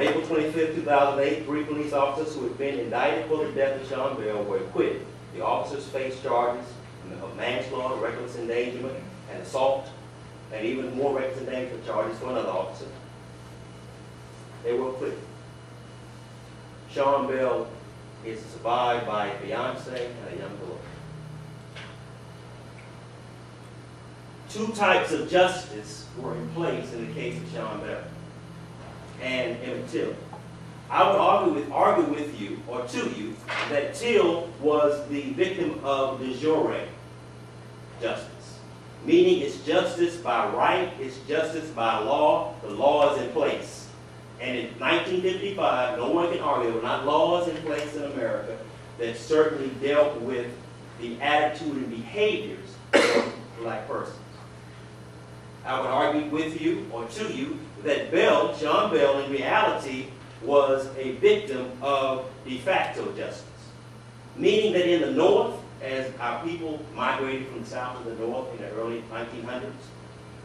On April 25, 2008, 3 police officers who had been indicted for the death of Sean Bell were acquitted. The officers faced charges of manslaughter, reckless endangerment, and assault, and even more reckless endangerment charges for another officer. They were acquitted. Sean Bell is survived by a fiance and a young boy. 2 types of justice were in place in the case of Sean Bell and Emmett Till. I would argue with you, or to you, that Till was the victim of de jure justice, meaning it's justice by right, it's justice by law, the law is in place. And in 1955, no one can argue there were not laws in place in America that certainly dealt with the attitude and behaviors of black persons. I would argue with you, or to you, that Sean Bell, in reality, was a victim of de facto justice. Meaning that in the North, as our people migrated from the South to the North in the early 1900s,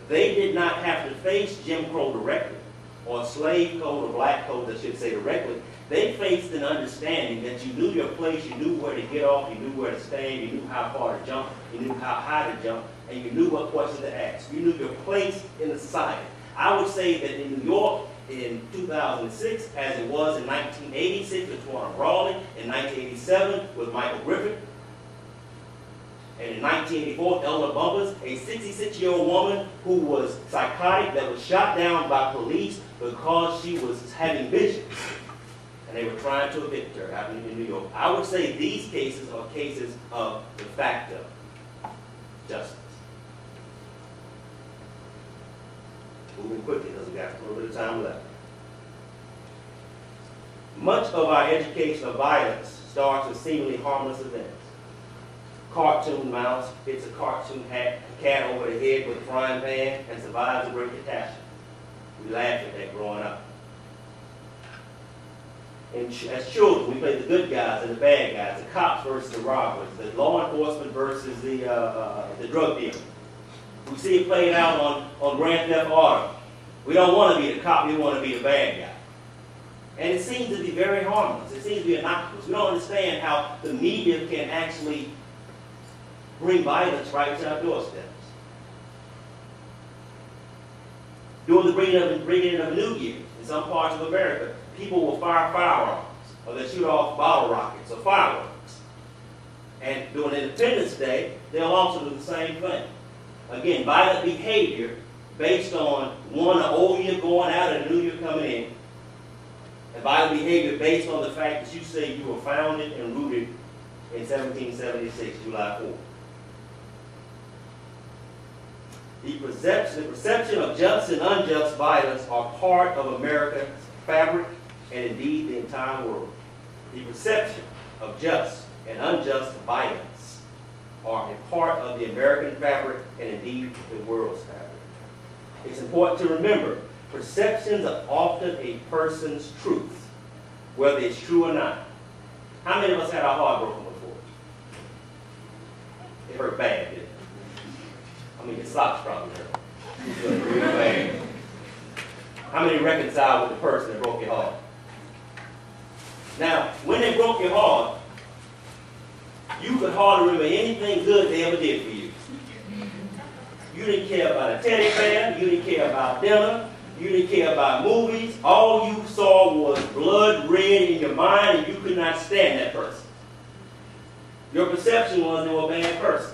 they did not have to face Jim Crow directly, or slave code or black code, I should say, directly. They faced an understanding that you knew your place, you knew where to get off, you knew where to stand, you knew how far to jump, you knew how high to jump, and you knew what questions to ask. You knew your place in the society. I would say that in New York in 2006, as it was in 1986 with Tawana Brawley, in 1987 with Michael Griffin, and in 1984, Eleanor Bumpurs, a 66-year-old woman who was psychotic that was shot down by police because she was having visions. And they were trying to evict her, happening in New York. I would say these cases are cases of de facto justice. Moving quickly because we've got a little bit of time left. Much of our education of violence starts with seemingly harmless events. Cartoon mouse hits a cartoon cat over the head with a frying pan and survives a great catastrophe. We laughed at that growing up. And as children, we played the good guys and the bad guys, the cops versus the robbers, the law enforcement versus the drug dealer. We see it played out on Grand Theft Auto. We don't want to be the cop, we want to be the bad guy. And it seems to be very harmless. It seems to be innocuous. We don't understand how the media can actually bring violence right to our doorsteps. During the bringing in of New Year, in some parts of America, people will fire firearms, or they shoot off bottle rockets or fireworks. And during Independence Day, they'll also do the same thing. Again, violent behavior based on one, an old year going out and a new year coming in. And violent behavior based on the fact that you say you were founded and rooted in 1776, July 4th. The perception of just and unjust violence are part of America's fabric and indeed the entire world. The perception of just and unjust violence are a part of the American fabric and indeed the world's fabric. It's important to remember, perceptions are often a person's truth, whether it's true or not. How many of us had our heart broken before? It hurt bad, didn't it? I mean, your socks probably hurt. It was real bad. How many reconciled with the person that broke your heart? Now, when they broke your heart, you could hardly remember anything good they ever did for you. You didn't care about a teddy bear, you didn't care about dinner, you didn't care about movies. All you saw was blood red in your mind and you could not stand that person. Your perception was they were a bad person.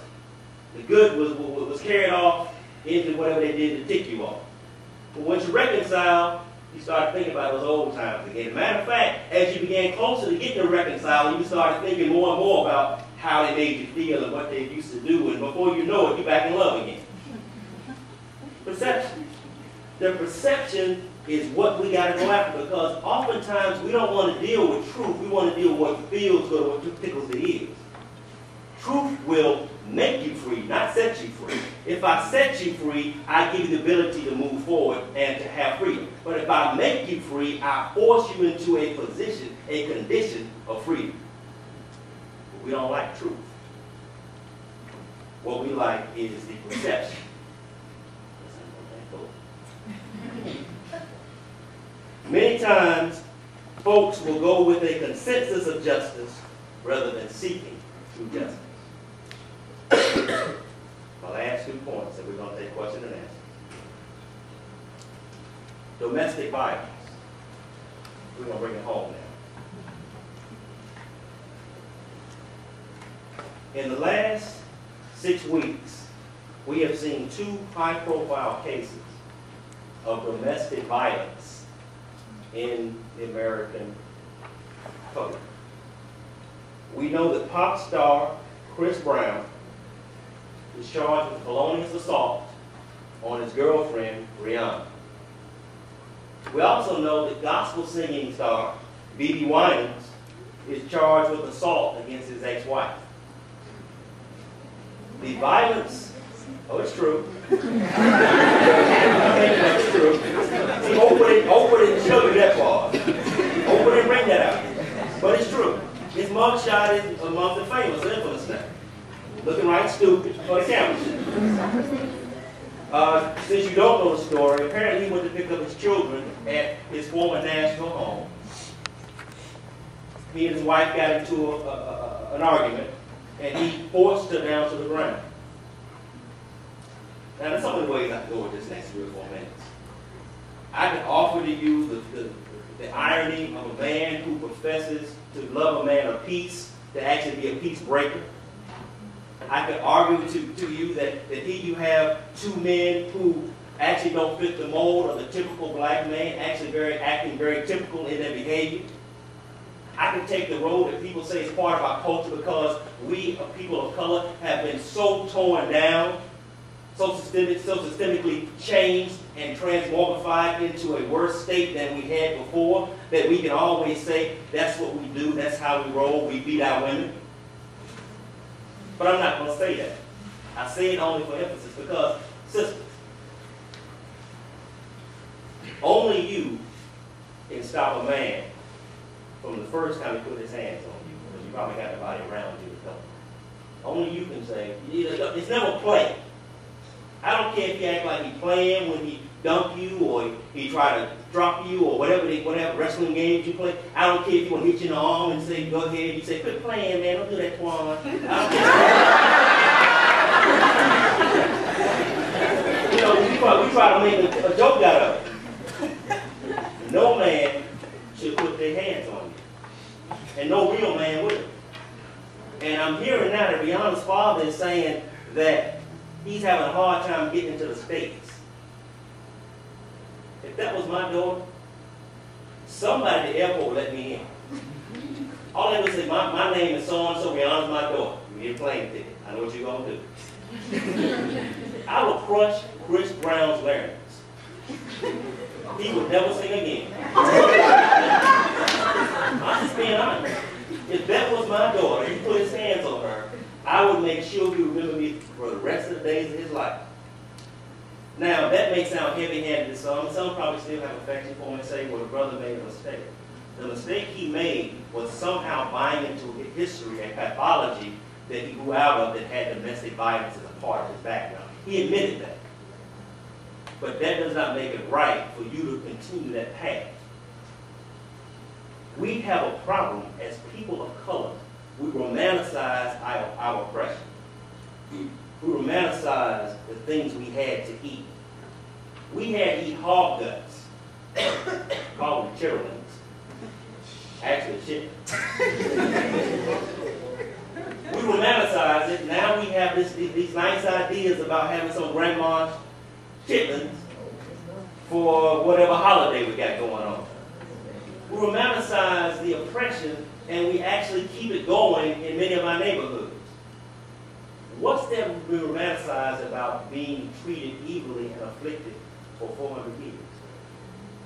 The good was carried off into whatever they did to tick you off. But once you reconcile, you start thinking about those old times again. As a matter of fact, as you began closer to getting to reconcile, you started thinking more and more about how they made you feel and what they used to do, and before you know it, you're back in love again. Perception. The perception is what we got to go after, because oftentimes we don't want to deal with truth. We want to deal with what feels good or what tickles the ears. Truth will make you free, not set you free. If I set you free, I give you the ability to move forward and to have freedom. But if I make you free, I force you into a position, a condition of freedom. But we don't like truth. What we like is the perception. Many times, folks will go with a consensus of justice rather than seeking true justice. My last 2 points, and we're going to take question and answer. Domestic violence. We're going to bring it home now. In the last 6 weeks, we have seen 2 high-profile cases of domestic violence in the American public. We know that pop star Chris Brown is charged with felonious assault on his girlfriend, Rihanna. We also know that gospel singing star B.B. Winans is charged with assault against his ex-wife. The violence, oh, it's true. It's true. See, Oprah didn't show you that part. Oprah didn't bring that out. But it's true. His mugshot is among the famous and infamous now. Looking right stupid for the camera. Since you don't know the story, apparently he went to pick up his children at his former Nashville home. He and his wife got into an argument, and he forced her down to the ground. Now, there's so many ways I can go with this next 3 or 4 minutes. I can offer to you the irony of a man who professes to love a man of peace to actually be a peace breaker. I could argue to you that here you have 2 men who actually don't fit the mold of the typical black man, actually acting very typical in their behavior. I could take the road that people say is part of our culture because we, people of color, have been so torn down, so systemically changed and transmogrified into a worse state than we had before, that we can always say, that's what we do, that's how we roll, we beat our women. But I'm not going to say that. I say it only for emphasis because, sisters, only you can stop a man from the first time he put his hands on you, because you probably got nobody around you to help. Only you can say, it's never play. I don't care if he act like he's playing when he dunk you or he try to drop you or whatever wrestling games you play. I don't care if you want to hit you in the arm and say, go ahead. You say, quit playing, man. Don't do that, Twan. I don't care. We try to make a joke out of it. No man should put their hands on you. And no real man will. And I'm hearing now that Rihanna's father is saying that he's having a hard time getting into the States. If that was my daughter, somebody at the airport would let me in. All they would say, my name is so-and-so, Rihanna's my daughter. You need a plane ticket. I know what you're going to do. I will crush Chris Brown's larynx. He would never sing again. I'm just being honest. If that was my daughter, he put his hands on her, I would make sure he remember me for the rest of the days of his life. Now, that may sound heavy-handed to some. Some probably still have affection for him and say, well, the brother made a mistake. The mistake he made was somehow buying into a history and pathology that he grew out of that had domestic violence as a part of his background. He admitted that. But that does not make it right for you to continue that path. We have a problem as people of color. We romanticize our oppression. We romanticize the things we had to eat. We had to eat hog guts, called them chitterlings. Actually, chicken. We romanticize it. Now we have these nice ideas about having some grandma's chitlins for whatever holiday we got going on. We romanticize the oppression, and we actually keep it going in many of our neighborhoods. What's there to be romanticized about being treated evilly and afflicted for 400 years?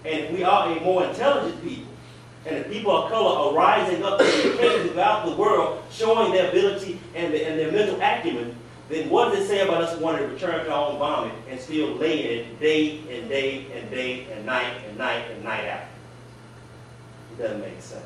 And if we are a more intelligent people, and the people of color are rising up to the occasion throughout the world, showing their ability and their mental acumen, then what does it say about us wanting to return to our own vomit and still lay in it day and day and day and night and night and night out? It doesn't make sense.